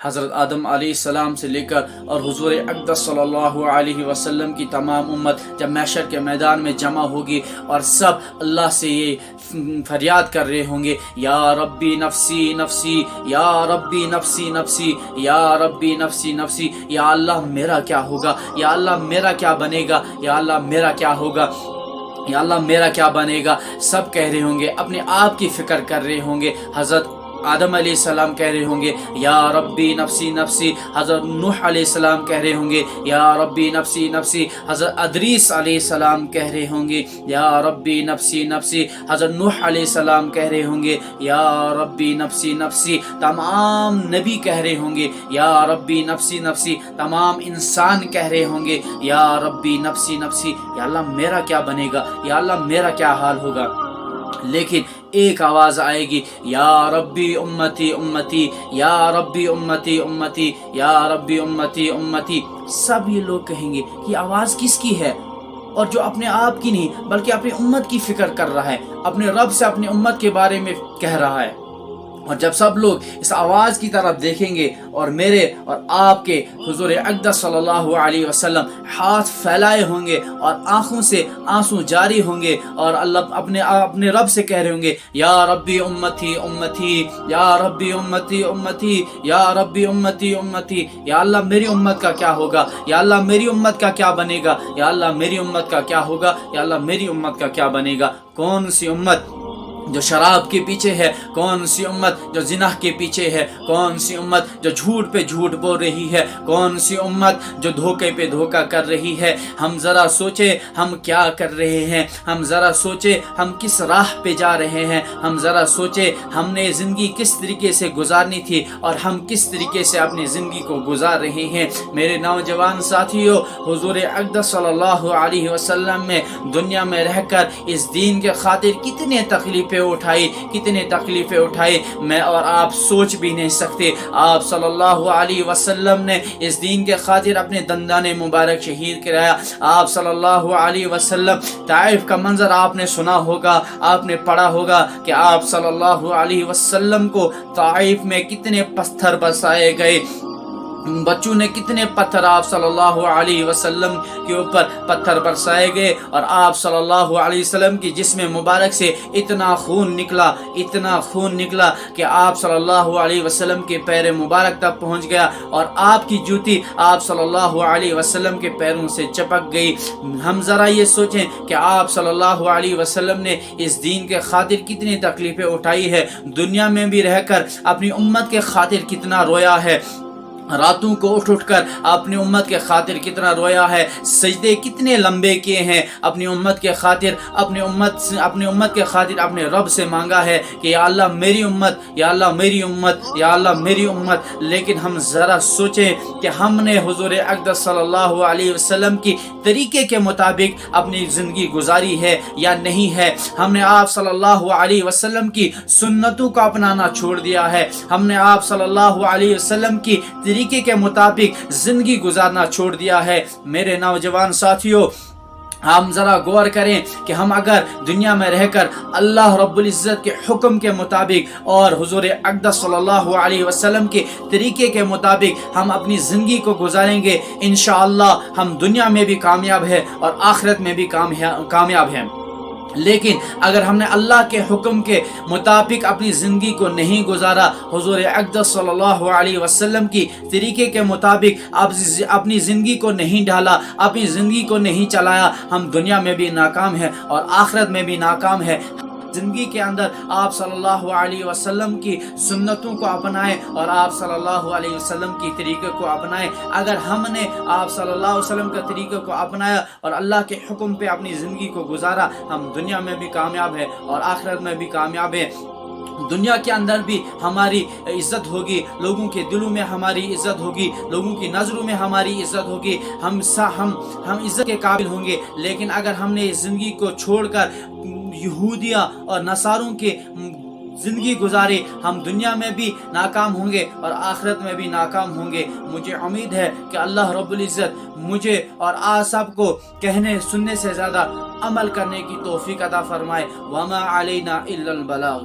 حضرت آدم علیہ السلام سے لے کر اور حضور اقدس صلی اللہ علیہ وسلم کی تمام امت جب محشر کے میدان میں جمع ہوگی اور سب اللہ سے یہ فریاد کر رہے ہوں گے، یا ربی نفسی نفسی، یا ربی نفسی نفسی، یا ربی نفسی نفسی، یا اللہ میرا کیا ہوگا، یا اللہ میرا کیا بنے گا، یا اللہ میرا کیا ہوگا، یا اللہ میرا کیا بنے گا۔ سب کہہ رہے ہوں گے، اپنے آپ کی فکر کر رہے ہوں گے۔ حضرت آدم علیہ السلام کہہ رہے ہوں گے یا ربی نفسی نفسی، حضرت نوح علیہ السلام کہہ رہے ہوں گے یا ربی نفسی نفسی، حضرت ادریس علیہ السلام کہہ رہے ہوں گے یا ربی نفسی نفسی، حضرت نوح علیہ السلام کہہ رہے ہوں گے یا ربی نفسی نفسی، تمام نبی کہہ رہے ہوں گے یا ربی نفسی نفسی، تمام انسان کہہ رہے ہوں گے یا ربی نفسی نفسی، یا اللہ میرا کیا بنے گا، یا اللہ میرا کیا حال ہوگا۔ لیکن ایک آواز آئے گی، یا ربی امتی امتی، یا ربی امتی امتی، یا ربی امتی امتی۔ سب یہ لوگ کہیں گے کہ آواز کس کی ہے، اور جو اپنے آپ کی نہیں بلکہ اپنی امت کی فکر کر رہا ہے، اپنے رب سے اپنی امت کے بارے میں کہہ رہا ہے۔ اور جب سب لوگ اس آواز کی طرف دیکھیں گے اور میرے اور آپ کے حضور اقدس صلی اللہ علیہ وسلم ہاتھ پھیلائے ہوں گے اور آنکھوں سے آنسو جاری ہوں گے اور اللہ اپنے رب سے کہہ رہے ہوں گے، یا ربی امتی امتی، یا ربی امتی امتی، یا ربی امتی امتی، یا اللہ میری امت کا کیا ہوگا، یا اللہ میری امت کا کیا بنے گا، یا اللہ میری امت کا کیا ہوگا، یا اللہ میری امت کا کیا بنے گا۔ کون سی امت جو شراب کے پیچھے ہے، کون سی امت جو زنا کے پیچھے ہے، کون سی امت جو جھوٹ پہ جھوٹ بول رہی ہے، کون سی امت جو دھوکے پہ دھوکا کر رہی ہے۔ ہم ذرا سوچیں ہم کیا کر رہے ہیں، ہم ذرا سوچیں ہم کس راہ پہ جا رہے ہیں، ہم ذرا سوچیں ہم نے زندگی کس طریقے سے گزارنی تھی اور ہم کس طریقے سے اپنی زندگی کو گزار رہے ہیں۔ میرے نوجوان ساتھیوں، حضور اقدس صلی اللہ علیہ وسلم میں دنیا میں رہ کر اس دین کے خاطر کتنے تکلیفیں اٹھائی، کتنے تکلیفیں اٹھائی، میں اور آپ سوچ بھی نہیں سکتے۔ آپ صلی اللہ علیہ وسلم نے اس دین کے خاطر اپنے دندان مبارک شہید کرایا۔ آپ صلی اللہ علیہ وسلم، طائف کا منظر آپ نے سنا ہوگا، آپ نے پڑھا ہوگا کہ آپ صلی اللہ علیہ وسلم کو طائف میں کتنے پتھر برسائے گئے، بچوں نے کتنے پتھر آپ صلی اللہ علیہ وسلم کے اوپر پتھر برسائے گئے، اور آپ صلی اللہ علیہ وسلم کی جسم مبارک سے اتنا خون نکلا، اتنا خون نکلا کہ آپ صلی اللہ علیہ وسلم کے پیر مبارک تک پہنچ گیا، اور آپ کی جوتی آپ صلی اللہ علیہ وسلم کے پیروں سے چپک گئی۔ ہم ذرا یہ سوچیں کہ آپ صلی اللہ علیہ وسلم نے اس دین کے خاطر کتنی تکلیفیں اٹھائی ہے، دنیا میں بھی رہ کر اپنی امت کے خاطر کتنا رویا ہے، راتوں کو اٹھ کر اپنی امت کے خاطر کتنا رویا ہے، سجدے کتنے لمبے کیے ہیں اپنی امت کے خاطر، اپنی امت کے خاطر اپنے رب سے مانگا ہے کہ یا اللہ میری امت، یا اللہ میری امت، یا اللہ میری امت۔ لیکن ہم ذرا سوچیں کہ ہم نے حضور اقدس صلی اللہ علیہ وسلم کی طریقے کے مطابق اپنی زندگی گزاری ہے یا نہیں ہے۔ ہم نے آپ صلی اللہ علیہ وسلم کی سنتوں کو اپنانا چھوڑ دیا ہے، ہم نے آپ صلی اللہ علیہ وسلم کی طریقے کے مطابق زندگی گزارنا چھوڑ دیا ہے۔ میرے نوجوان ساتھیوں، ہم ذرا غور کریں کہ ہم اگر دنیا میں رہ کر اللہ رب العزت کے حکم کے مطابق اور حضور اقدس صلی اللہ علیہ وسلم کے طریقے کے مطابق ہم اپنی زندگی کو گزاریں گے، انشاءاللہ ہم دنیا میں بھی کامیاب ہیں اور آخرت میں بھی کامیاب ہیں۔ لیکن اگر ہم نے اللہ کے حکم کے مطابق اپنی زندگی کو نہیں گزارا، حضور اقدس صلی اللہ علیہ وسلم کی طریقے کے مطابق اپنی زندگی کو نہیں ڈھالا، اپنی زندگی کو نہیں چلایا، ہم دنیا میں بھی ناکام ہیں اور آخرت میں بھی ناکام ہیں۔ زندگی کے اندر آپ صلی اللہ علیہ وسلم کی سنتوں کو اپنائیں اور آپ صلی اللہ علیہ وسلم کی طریقے کو اپنائیں۔ اگر ہم نے آپ صلی اللہ علیہ وسلم کے طریقے کو اپنایا اور اللہ کے حکم پہ اپنی زندگی کو گزارا، ہم دنیا میں بھی کامیاب ہیں اور آخرت میں بھی کامیاب ہیں۔ دنیا کے اندر بھی ہماری عزت ہوگی، لوگوں کے دلوں میں ہماری عزت ہوگی، لوگوں کی نظروں میں ہماری عزت ہوگی، ہم عزت کے قابل ہوں گے۔ لیکن اگر ہم نے اس زندگی کو چھوڑ کر یہودیہ اور نصاروں کے زندگی گزارے، ہم دنیا میں بھی ناکام ہوں گے اور آخرت میں بھی ناکام ہوں گے۔ مجھے امید ہے کہ اللہ رب العزت مجھے اور آپ سب کو کہنے سننے سے زیادہ عمل کرنے کی توفیق عطا فرمائے۔ وما علینا الا البلاغ۔